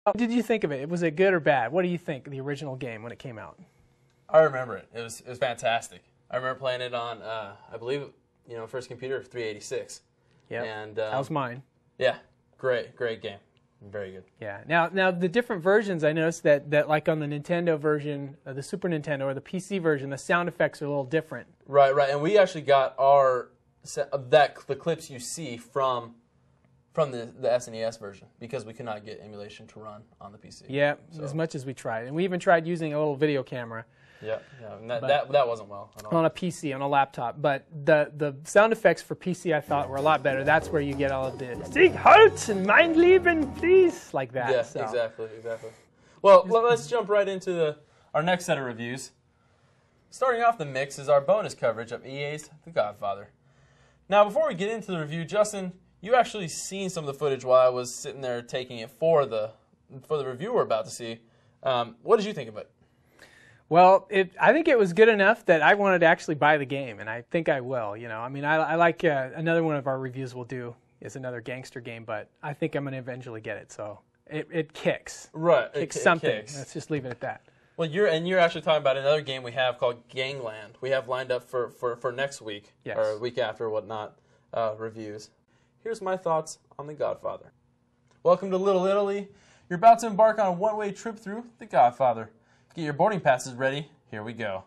What did you think of it? Was it good or bad? What do you think of the original game when it came out? I remember it. It was fantastic. I remember playing it on, I believe, first computer, 386. Yeah, and that was mine. Yeah, great game. Very good. Yeah. Now the different versions, I noticed that like on the Nintendo version, the Super Nintendo or the PC version, the sound effects are a little different. Right. And we actually got the clips you see from the SNES version because we could not get emulation to run on the PC. Yeah, as much as we tried, and we even tried using a little video camera. Yeah, and that wasn't well at all. On a PC, on a laptop, but the sound effects for PC I thought were a lot better. That's where you get all of the Sieg Halt and Mein Leben, please, like that. Yeah, so. Exactly. Well, let's jump right into our next set of reviews. Starting off the mix is our bonus coverage of EA's The Godfather. Now, before we get into the review, Justin, you actually seen some of the footage while I was sitting there taking it for the review we're about to see. What did you think of it? Well, I think it was good enough that I wanted to actually buy the game, and I think I will. I mean, I like another one of our reviews we'll do is another gangster game, but I think I'm going to eventually get it. So it kicks. Right. It kicks. Let's just leave it at that. Well, you're actually talking about another game we have called Gangland. We have lined up for next week or a week after, whatnot, reviews. Here's my thoughts on The Godfather. Welcome to Little Italy. You're about to embark on a one-way trip through The Godfather. Get your boarding passes ready. Here we go.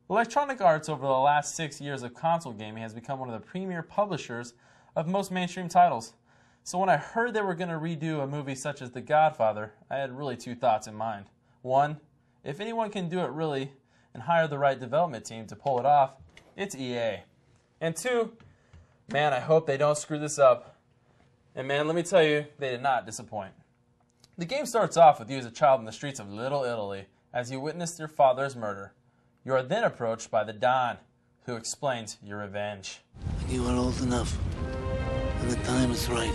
Electronic Arts, over the last 6 years of console gaming, has become one of the premier publishers of most mainstream titles. So when I heard they were going to redo a movie such as The Godfather, I had really two thoughts in mind. One, if anyone can do it really and hire the right development team to pull it off, it's EA. And two, man, I hope they don't screw this up. And man, let me tell you, they did not disappoint. The game starts off with you as a child in the streets of Little Italy as you witness your father's murder. You are then approached by the Don, who explains your revenge. You are old enough, and the time is right.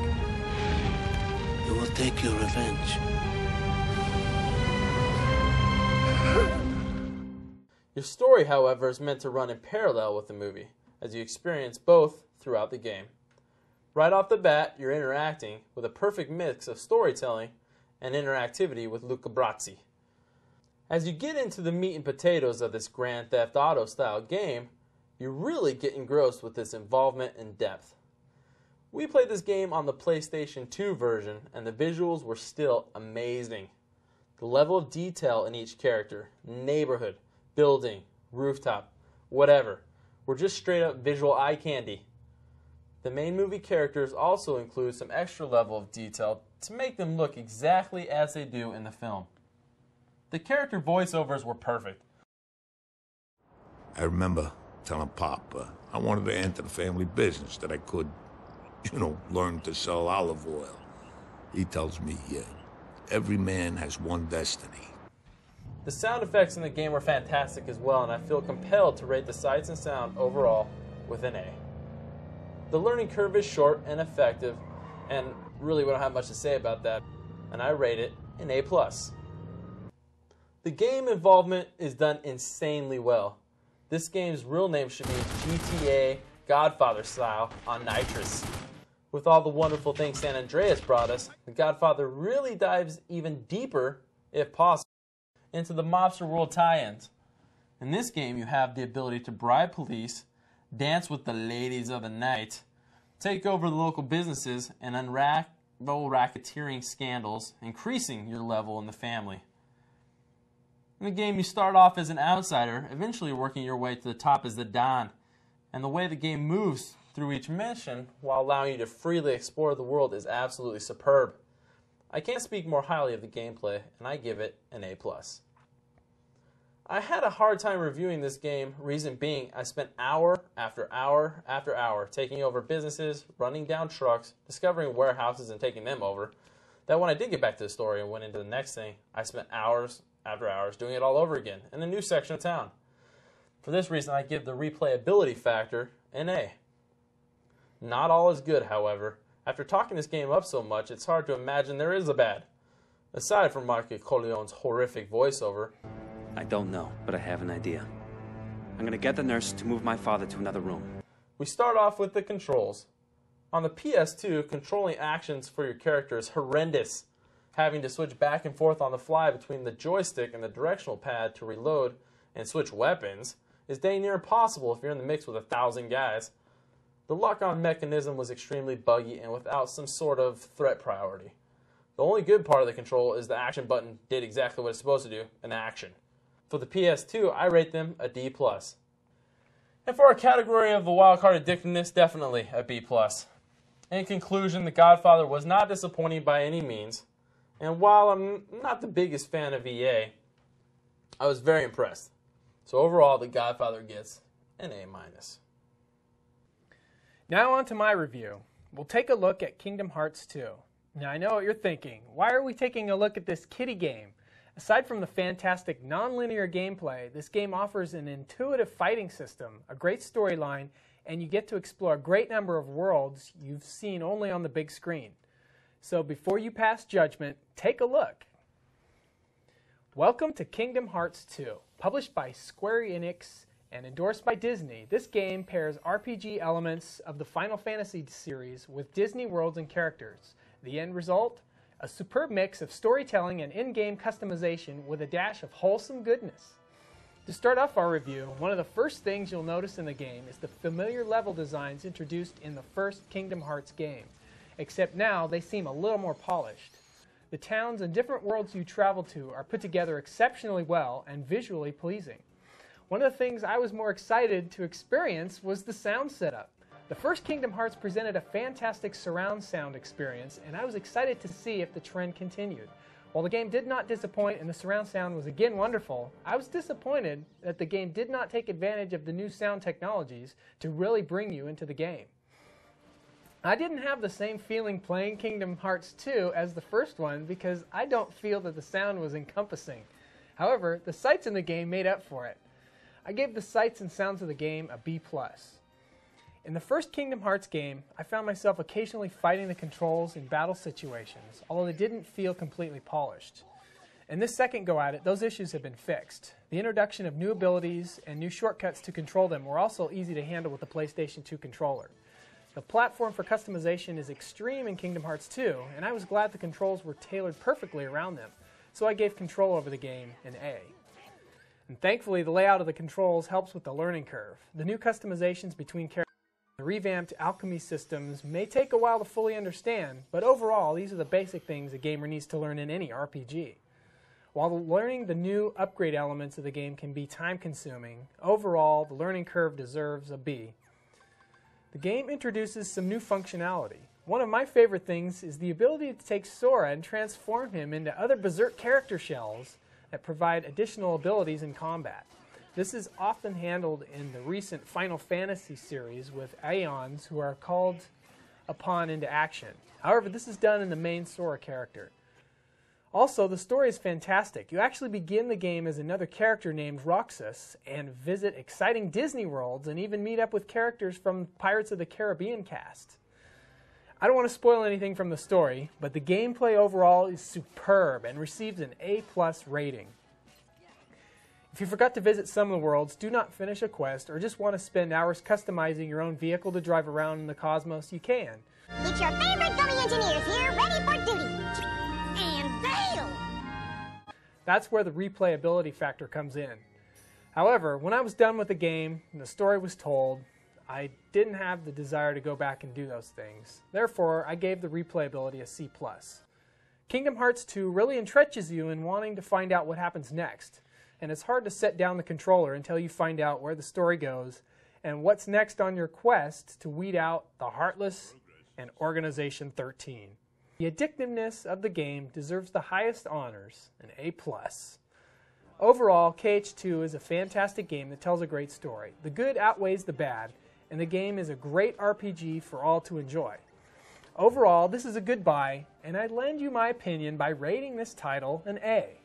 You will take your revenge. Your story, however, is meant to run in parallel with the movie, as you experience both throughout the game. Right off the bat, you're interacting with a perfect mix of storytelling and interactivity with Luca Brasi. As you get into the meat and potatoes of this Grand Theft Auto style game, you really get engrossed with its involvement and depth. We played this game on the PlayStation 2 version, and the visuals were still amazing. The level of detail in each character, neighborhood, building, rooftop, whatever, were just straight up visual eye candy. The main movie characters also include some extra level of detail to make them look exactly as they do in the film. The character voiceovers were perfect. I remember telling Pop I wanted to enter the family business, that I could, learn to sell olive oil. He tells me, every man has one destiny. The sound effects in the game were fantastic as well, and I feel compelled to rate the sights and sound overall with an A. The learning curve is short and effective, and really we don't have much to say about that, and I rate it an A+. The game involvement is done insanely well. This game's real name should be GTA Godfather style on Nitrous. With all the wonderful things San Andreas brought us, The Godfather really dives even deeper, if possible, into the mobster world tie-ins. In this game, you have the ability to bribe police, dance with the ladies of the night, take over the local businesses, and unravel racketeering scandals, increasing your level in the family. In the game, you start off as an outsider, eventually working your way to the top as the Don, and the way the game moves through each mission while allowing you to freely explore the world is absolutely superb. I can't speak more highly of the gameplay, and I give it an A+. I had a hard time reviewing this game, reason being I spent hour after hour after hour taking over businesses, running down trucks, discovering warehouses and taking them over, that when I did get back to the story and went into the next thing, I spent hours after hours doing it all over again in a new section of town. For this reason, I give the replayability factor an A. Not all is good, however. After talking this game up so much, it's hard to imagine there is a bad. Aside from Michael Corleone's horrific voiceover. I don't know, but I have an idea. I'm gonna get the nurse to move my father to another room. We start off with the controls. On the PS2, controlling actions for your character is horrendous. Having to switch back and forth on the fly between the joystick and the directional pad to reload and switch weapons is dang near impossible if you're in the mix with 1,000 guys. The lock-on mechanism was extremely buggy and without some sort of threat priority. The only good part of the control is the action button did exactly what it's supposed to do, an action. For the PS2, I rate them a D+. And for our category of the wildcard addictiveness, definitely a B+. In conclusion, The Godfather was not disappointing by any means, and while I'm not the biggest fan of EA, I was very impressed. So overall, The Godfather gets an A-. Now on to my review. We'll take a look at Kingdom Hearts 2. Now I know what you're thinking. Why are we taking a look at this kiddie game? Aside from the fantastic non-linear gameplay, this game offers an intuitive fighting system, a great storyline, and you get to explore a great number of worlds you've seen only on the big screen. So before you pass judgment, take a look. Welcome to Kingdom Hearts 2. Published by Square Enix and endorsed by Disney, this game pairs RPG elements of the Final Fantasy series with Disney worlds and characters. The end result? A superb mix of storytelling and in-game customization with a dash of wholesome goodness. To start off our review, one of the first things you'll notice in the game is the familiar level designs introduced in the first Kingdom Hearts game, except now they seem a little more polished. The towns and different worlds you travel to are put together exceptionally well and visually pleasing. One of the things I was more excited to experience was the sound setup. The first Kingdom Hearts presented a fantastic surround sound experience, and I was excited to see if the trend continued. While the game did not disappoint and the surround sound was again wonderful, I was disappointed that the game did not take advantage of the new sound technologies to really bring you into the game. I didn't have the same feeling playing Kingdom Hearts 2 as the first one because I don't feel that the sound was encompassing. However, the sights in the game made up for it. I gave the sights and sounds of the game a B+. In the first Kingdom Hearts game, I found myself occasionally fighting the controls in battle situations, although they didn't feel completely polished. In this second go at it, those issues have been fixed. The introduction of new abilities and new shortcuts to control them were also easy to handle with the PlayStation 2 controller. The platform for customization is extreme in Kingdom Hearts 2, and I was glad the controls were tailored perfectly around them, so I gave control over the game an A. And thankfully, the layout of the controls helps with the learning curve. The new customizations between characters and the revamped alchemy systems may take a while to fully understand, but overall, these are the basic things a gamer needs to learn in any RPG. While learning the new upgrade elements of the game can be time-consuming, overall, the learning curve deserves a B. The game introduces some new functionality. One of my favorite things is the ability to take Sora and transform him into other Berserk character shells that provide additional abilities in combat. This is often handled in the recent Final Fantasy series with Aeons who are called upon into action. However, this is done in the main Sora character. Also, the story is fantastic. You actually begin the game as another character named Roxas and visit exciting Disney worlds and even meet up with characters from Pirates of the Caribbean cast. I don't want to spoil anything from the story, but the gameplay overall is superb and receives an A+ rating. If you forgot to visit some of the worlds, do not finish a quest, or just want to spend hours customizing your own vehicle to drive around in the cosmos, you can. It's your favorite dummy engineers here, ready for duty. And bail! That's where the replayability factor comes in. However, when I was done with the game and the story was told, I didn't have the desire to go back and do those things. Therefore, I gave the replayability a C+. Kingdom Hearts 2 really entrenches you in wanting to find out what happens next, and it's hard to set down the controller until you find out where the story goes and what's next on your quest to weed out the Heartless and Organization 13. The addictiveness of the game deserves the highest honors, an A+. Overall, KH2 is a fantastic game that tells a great story. The good outweighs the bad, and the game is a great RPG for all to enjoy. Overall, this is a good buy, and I'd lend you my opinion by rating this title an A.